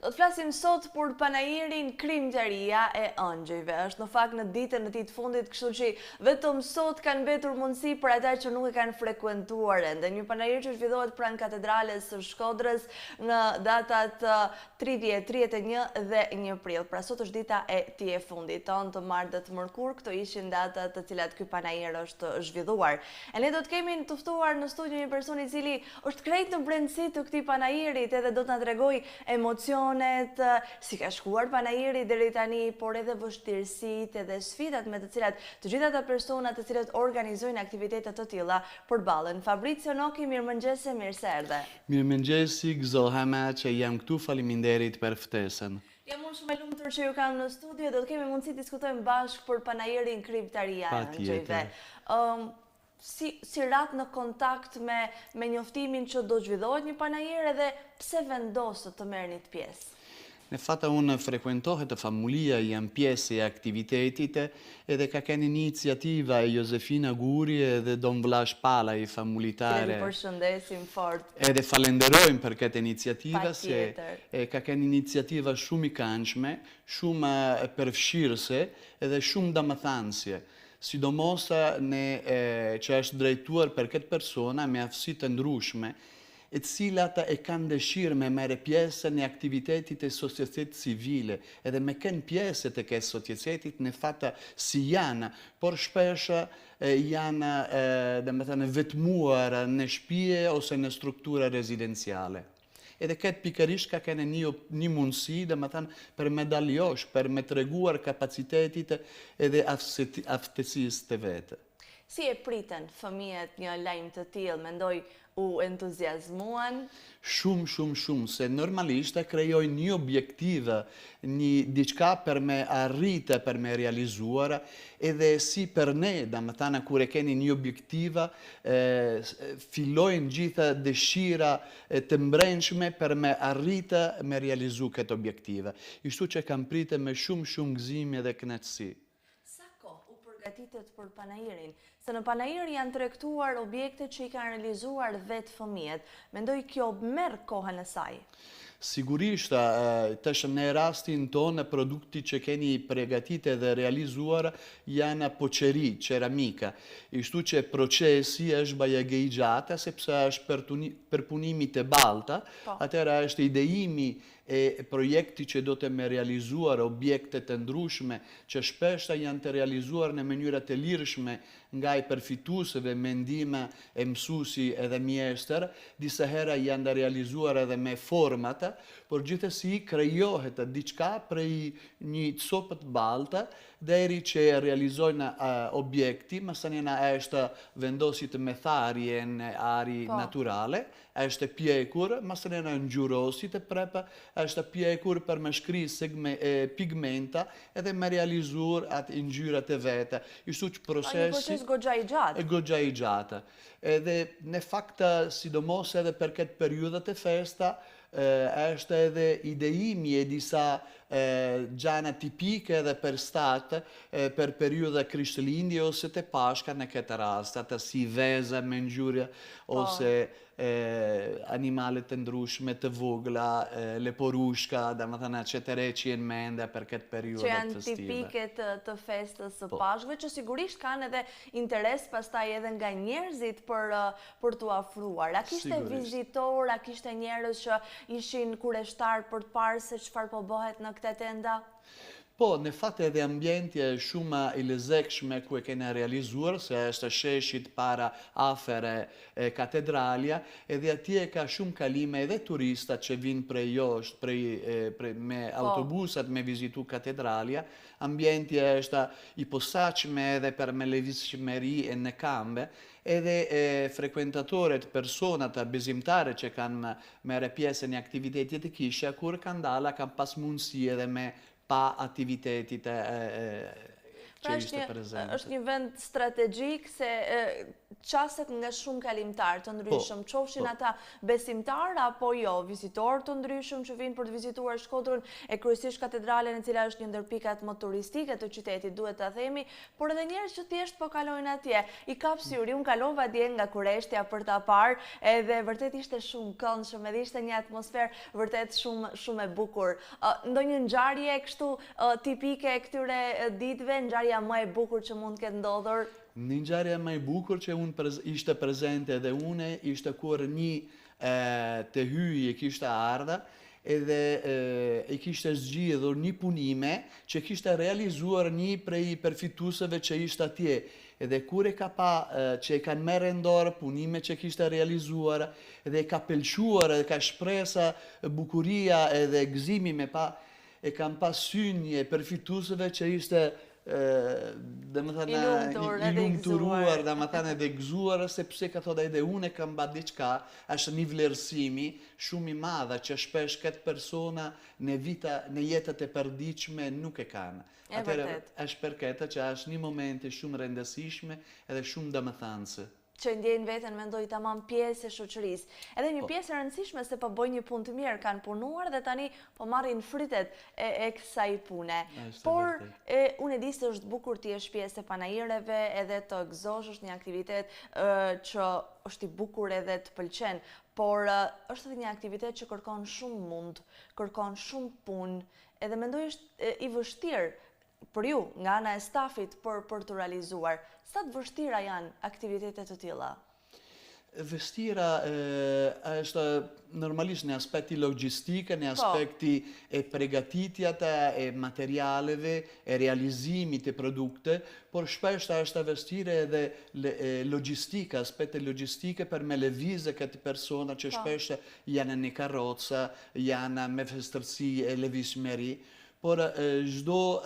Do të flasim sot për panajirin Krimtaria e Ëngjëjve. Është në fakt në ditën e tij të fundit, kështu që vetëm sot kanë mbetur mundësi për ata që nuk e kanë frekuentuar ende. Një panajir që zhvillohet pranë katedrales së Shkodrës në datat 30, 31 dhe 1 prill. Pra sot është dita e tij e fundit. Tonë të martë të mërkur, këto ishin datat të cilat ky panajir është zhvilluar. E ne do të kemi të ftuar në studio një person i cili është krejt në brendësi të këtij panajirit, edhe do të na tregojë emocion si ka shkuar panajiri deri tani, por edhe vështirësitë edhe sfidat me të cilat të gjitha ata personat të cilët organizojnë aktivitete të tilla përballen. Fabrizio Noki, mirëmëngjes e mirë se erdhe. Mirëmëngjes, gëzohema që jam këtu, faleminderit për ftesën. Jam unë shumë e lumtur që ju kam në studio, do të kemi mundësi të diskutojmë bashkë për panajirin Krimtaria e Ëngjëjve. Si rat në kontakt me njoftimin që do zhvillohet një panajir edhe pse vendosët të merrnit pjesë? Në fakt unë frekuentohet familja, jam pjesë e aktivitetit edhe ka qenë iniciativa e Josefina Guri edhe Don Vlash Pala i familitare. Ju përshëndesim fort. Edhe falenderojmë për këtë iniciativë se ka qenë iniciativa shumë i këndshme, shumë përfshirëse edhe shumë domethënëse. Sidomos që është drejtuar për këtë persona me aftësi të ndryshme, e cilat e kanë dëshirë me merre pjesë në aktivitetit e societetit civile, edhe me kënë pjesë të këtë societetit në fakt si janë, por shpesh janë vetmuar në shtëpi ose në struktura rezidenciale. Edhe këtë pikërisht ka kene një mundësi, për me daljosh, për me treguar kapacitetit edhe aftësisë të vetë. Si e priten fëmijët një lajm të tillë, mendoj u entuziazmuan? Shumë, se normalisht e krejojnë një objektiv, një diçka për me arritë, për me realizuar, edhe si për ne, kur e keni një objektiv, fillojnë gjitha dëshira të mbrëmshme për me arritë me realizu këtë objektiv. Ishtu që kam pritë me shumë gëzim dhe kënaqësi. Sa kohë u përgatitet për panajirin? Se në panajir janë tregtuar objekte që i kanë realizuar vetë fëmijët. Mendoj kjo merr kohën e saj. Sigurisht, tash në rastin tonë, produkti që keni përgatitur dhe realizuar janë poçeri, ceramika. Ishtu që procesi është bajage i gjatë, sepse është përpunimi të balta, atëra është ideimi e projekti që do të me realizuar objekte të ndryshme që shpeshta janë të realizuar në mënyra të lirshme nga i përfitusëve mendime e mësuesi edhe mjeshtër, disa hera janë të realizuar edhe me formata, por gjithsesi krijohet diçka prej një copë të balta deri që realizojnë objekti, masanena është vendosit me tharje në ari naturale, është pjekur, masanena ngjyrosit e prepa, është pjekur për me shkrisë pigmenta edhe me realizuar atë ngjyrat e veta. Ishtu që procesi... Një proces goxha i gjatë. Goxha i gjatë. Edhe në fakt, sidomos edhe për këtë periudhat e festa, është edhe ideimi e disa gjana tipike dhe për statë për periudha Krishtlindje ose të Pashka në këtë rast, ata si veza me ngjyrë ose animale të ndryshme të vogla, leporushka, domethënë që të reqin mende për këtë periudhë festive. Që janë tipike të festës së Pashkëve, që sigurisht kanë edhe interes pastaj edhe nga njerëzit për t'u afruar. A kishte vizitor, a kishte njerëz që ishin kureshtar për të parë se çfarë po bëhet në këtë tenda? Po, në fakt edhe ambienti është shumë i lezetshëm ku e kena realizuar, se është sheshit para afere katedralja, edhe atje ka shumë kalime edhe turistat që vinë prej jashtë, me autobusat me vizitu katedralja. Ambienti është i posaçëm edhe për me lëvizshmëri në kambe, edhe frekuentatorët, personat bezimtare që kanë merre pjesë në aktivitetet e kisha, kur kanë dalë, kanë pas mundësi edhe me pa aktivitetit që ishte prezente. Është një vend strategjik se qaset nga shumë kalimtar të ndryshëm, qofshin ata besimtar apo jo, vizitor të ndryshëm që vinë për të vizituar Shkodrën, e kryesisht katedralen e cila është një ndër pikat më turistike të qytetit, duhet ta themi, por edhe njerëz që thjesht po kalojnë atje. I kap syri, unë kalova dje nga Kureshtja për ta parë, edhe vërtet ishte shumë këndshëm, edhe ishte një atmosferë vërtet shumë e bukur. Ndonjë ngjarje kështu tipike e këtyre ditëve, ngjarja më e bukur që mund të ketë ndodhur? Një ngjarje më e bukur që unë ishte prezente edhe une, ishte kur një të hyjë kishte ardha, edhe e kishte zgjidhur një punime që kishte realizuar një prej përfituseve që ishte atje. Edhe kur e ka pa që e kanë merë ndorë punime që kishte realizuar, edhe e ka pëlquar, edhe ka shpresa bukuria edhe gëzimi me pa, e kam pasynje përfituseve që ishte i lumturuar, dhe më thënë edhe gëzuar, sepse ka thot edhe unë e kam ba diçka, është një vlerësimi shumë i madha që shpesh këtë persona në jetët e përdiqme nuk e kanë. Atëherë është për këtë që është një momenti shumë rëndësishme edhe shumë domethënëse. Që ndjejnë veten mendoj tamam pjesë e shoqërisë. Edhe një pjesë e rëndësishme se po bëjnë një punë të mirë, kanë punuar dhe tani po marrin fritet e kësaj pune. Por unë e di se është bukur të jesh pjesë e panajireve, edhe të gëzosh, është një aktivitet që është i bukur edhe të pëlqen, por është edhe një aktivitet që kërkon shumë mund, kërkon shumë punë, edhe mendoj është i vështirë për ju, nga ana e stafit për të realizuar. Sa të vështira janë aktivitetet të tilla? Vështira është normalisht në aspekti logjistike, në aspekti e përgatitjes e materialeve, e realizimit të produkte, por shpesh është vështirë edhe logjistika, aspekte logjistike për me lëvizje këtë persona që shpesh janë në karroca, janë me vështirësi e lëvizshmëri. Por çdo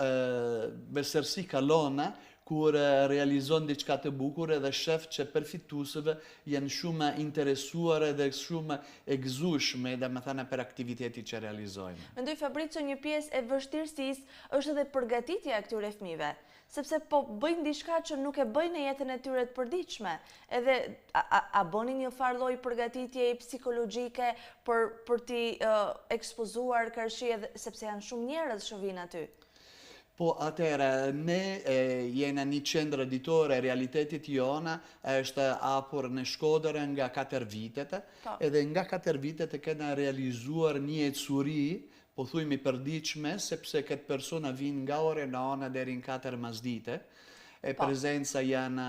vështirësi kalon kur realizon diçka të bukur edhe shef që përfitusëve janë shumë interesuar edhe shumë e gëzueshme, domethënë për aktivitetin që realizojnë. Mendoj Fabricio, një pjesë e vështirësisë është edhe përgatitja e këtyre fëmijëve, sepse po bëjnë diçka që nuk e bëjnë në jetën e tyre të përditshme. Edhe a bëni një farë lloj përgatitje psikologjike për t'i ekspozuar kërshi, sepse janë shumë njerëz që vinë aty? Po atëherë, ne jena një qendër editore, realitetit jona është hapur në Shkodër nga 4 vitet, edhe nga 4 vitet e kena realizuar një ecuri, po thujmë i përdiqme, sepse këtë persona vinë nga ore 9 deri në 4 masdite, e prezenca janë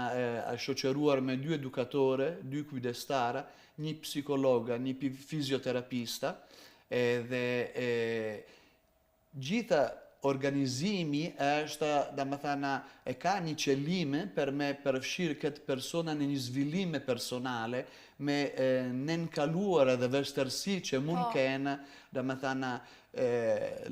shoqëruar me 2 edukatore, 2 kujdestara, një psikologa, një fizioterapista, edhe gjitha organizimi është, domethënë, e ka një qëllim për me përfshirë këtë persona në një zhvillime personale, me nënkaluar edhe vështirësi që mund kenë, domethënë,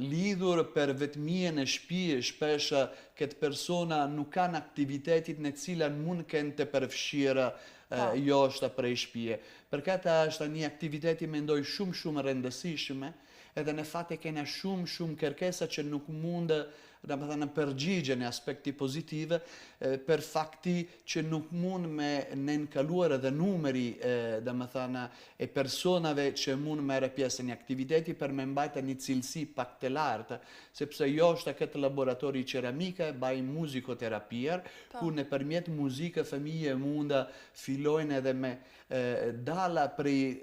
lidhur për vetmien e shtëpi, shpesh këtë persona nuk kanë aktivitetit në cilat mund kenë të përfshirë jashtë prej shtëpie. Për këtë është një aktiviteti mendoj shumë rëndësishme, edhe në fakt e kena shumë kërkesa që nuk mund domethënë përgjigje në aspekti pozitive, për fakti që nuk mund me nënkaluar edhe numeri domethënë e personave që mund merre pjesë në aktiviteti për me mbajtë një cilësi pak të lartë, sepse jashtë këtë laboratori ceramike bajnë muzikoterapia, ku nëpërmjet muzikës fëmijë mund fillojnë edhe me dalla prej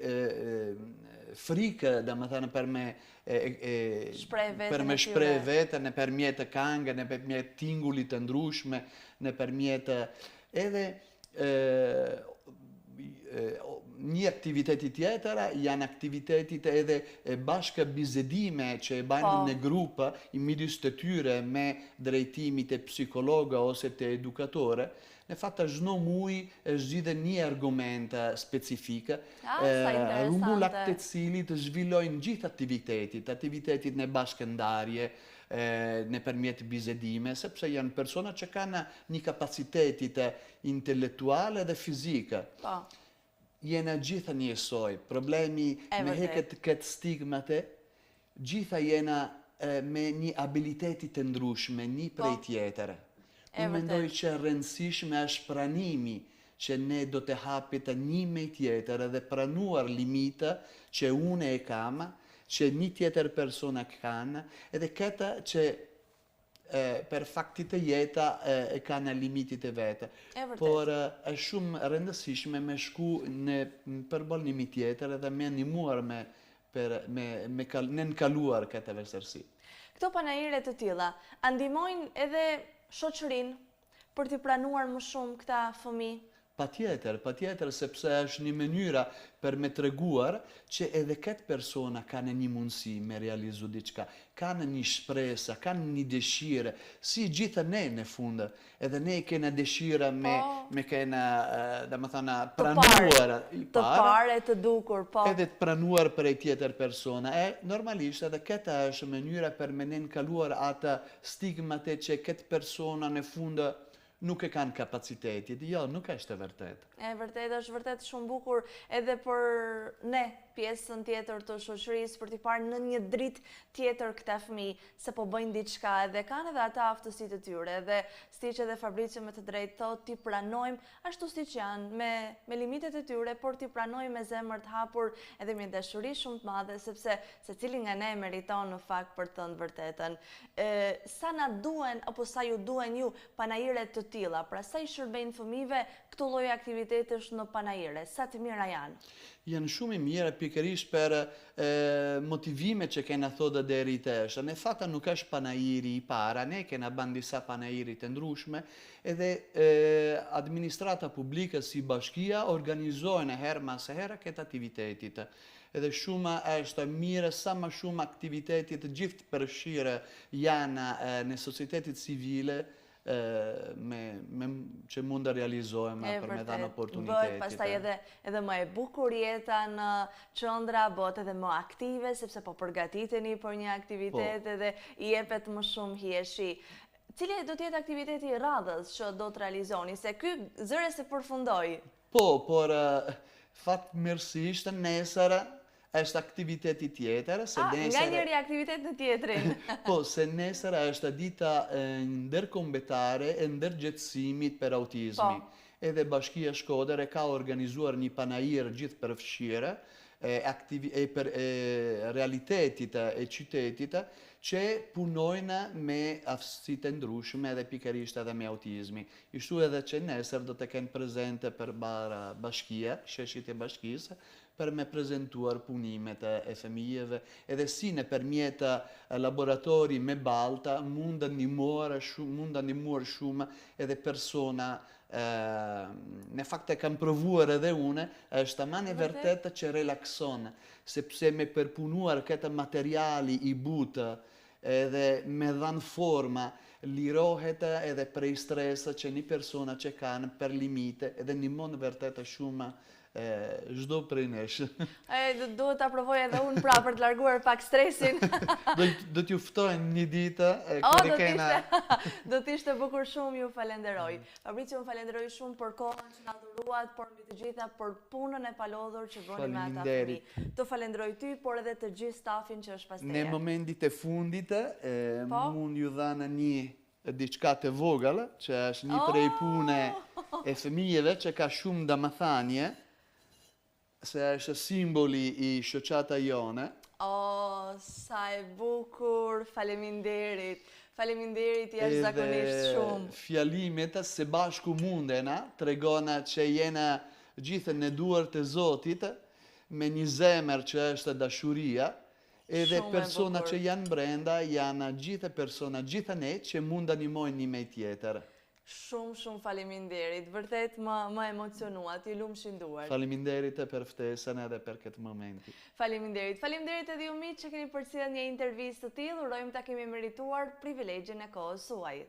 frikë, domethënë për me shpreh veten nëpërmjet këngë, nëpërmjet tingullit të ndryshme, nëpërmjet edhe një aktiviteti tjetër janë aktivitetit edhe bashkë bisedime që e bajnë në grup i midis të tyre me drejtimit e psikologa ose të edukatore. Në fakt çdo muaj zgjidhen një argument specifik, rrugullat të cilit zhvillojnë gjithë aktivitetit në bashkëndarje, nëpërmjet bisedime, sepse janë persona që kanë një kapacitetit intelektual dhe fizik. Jena gjitha njësoj, problemi me heket këtë stigmate, gjitha jena me një abilitetit të ndryshme, një prej tjetër. Unë mendoj që e rëndësishme është pranimi që ne do të hapit një me tjetër edhe pranuar limita që une e kam, që një tjetër persona kanë, edhe këta që per faktit e jeta e kanë limitit e vete. Por është shumë rëndësishme me shku në përbol një tjetër edhe me animuar me nënkaluar këtë vështirësi. Këto panajire të tilla ndihmojnë edhe shoqërinë për të pranuar më shumë këta fëmijë? Patjetër, sepse është një mënyra për me treguar që edhe këtë persona kanë një mundësi me realizu diçka, kanë një shpresa, kanë një dëshire, si gjitha ne në fundë, edhe ne kena dëshira me kena, dhe më thana, pranuar të pare, të dukur, po. Edhe të pranuar për e tjetër persona. Normalisht edhe këta është mënyra për me nënkaluar ata stigmate që këtë persona në fundë nuk e kanë kapacitetit. Jo, nuk është e vërtet. Vërtet është vërtet shumë bukur edhe për ne, pjesën tjetër të shoqërisë, për t'i parë në një dritë tjetër këta fëmijë, se po bëjnë diçka edhe kanë edhe ata aftësitë e tyre. Edhe siç edhe Fabricio me të drejtë thotë, t'i pranojmë ashtu siç janë, me limitet e tyre, por t'i pranojmë me zemër të hapur edhe me dashuri shumë të madhe, sepse secili nga ne meriton në fakt për të thënë vërtetën. Sa na duhen apo sa ju duhen ju panajire të tilla, pra sa i shërbejnë fëmijëve këto lloj aktivitetesh në panajire, sa të mira janë? Janë shumë i mira pikërisht për motivime që kena thotë deri tash. Në fakt nuk është panajiri i para, ne kena bën disa panajiri të ndryshme, edhe administrata publike si bashkia organizojnë herë mas herë këtë aktivitetit. Edhe shumë është mire sa më shumë aktivitetit gjithë përfshirë janë në societetit civile, që mund të realizojmë për me dhanë oportunitetit. Bëhet pastaj edhe më e bukur jeta në qendra, bëhet edhe më aktive, sepse po përgatiteni për një aktivitet edhe i jepet më shumë hieshi. Cili do të jetë aktiviteti i radhës që do të realizoni, se ky zëre se përfundoi? Po, por fatmirësisht nesër është aktiviteti tjetër. Nga njëri aktivitet në tjetrin. Po, se nesër është dita ndërkombëtare e ndërgjetësimit për autizmi. Edhe Bashkia Shkodër e ka organizuar një panajir gjithë përfshirë për realitetit e qytetit që punojnë me aftësitë e ndryshme edhe pikërisht edhe me autizmi. Ishtu edhe që nesër do të kenë prezente për bashkia, sheshit e bashkisë, për me prezentuar punimet e fëmijëve, edhe si në përmjet laboratori me balta mund të ndihmuar shumë edhe persona. Në fakt e kam provuar edhe une, është tamam e vërtet që relakson, sepse me përpunuar këtë materiali i butë edhe me dhanë forma, lirohet edhe prej stresë që një persona që kanë për limite edhe një mund vërtet shumë çdo prej nesh. Duhet ta provoj edhe unë pra për të larguar pak stresin. Do t'ju ftojnë një ditë kur kena. Do t'ishte bukur shumë, ju falenderoj. Fabricio, më falenderoj shumë për kohën që na dhuruat, por mbi të gjitha për punën e palodhur që bëni me ata fëmijë. Të falenderoj ty, por edhe të gjithë stafin që është pas teje. Në momentit e fundit mund ju dhana një diçka të vogël, që është një prej pune e fëmijëve që ka shumë domethënie, se është simboli i shoqata jone. Sa e bukur, faleminderit. Faleminderit jashtëzakonisht shumë. Fjalimet se bashku mundena, tregona që jena gjithë në duar të Zotit, me një zemër që është dashuria, edhe persona që janë brenda, janë gjithë persona, gjithë ne që mund të ndihmojnë një me tjetër. Shumë faleminderit, vërtet më emocionuat, i lumshin duar. Faleminderit për ftesën edhe për këtë momenti. Faleminderit edhe ju miq që keni përcjellë një intervistë të tillë, urojmë ta kemi merituar privilegjin e kohës suaj.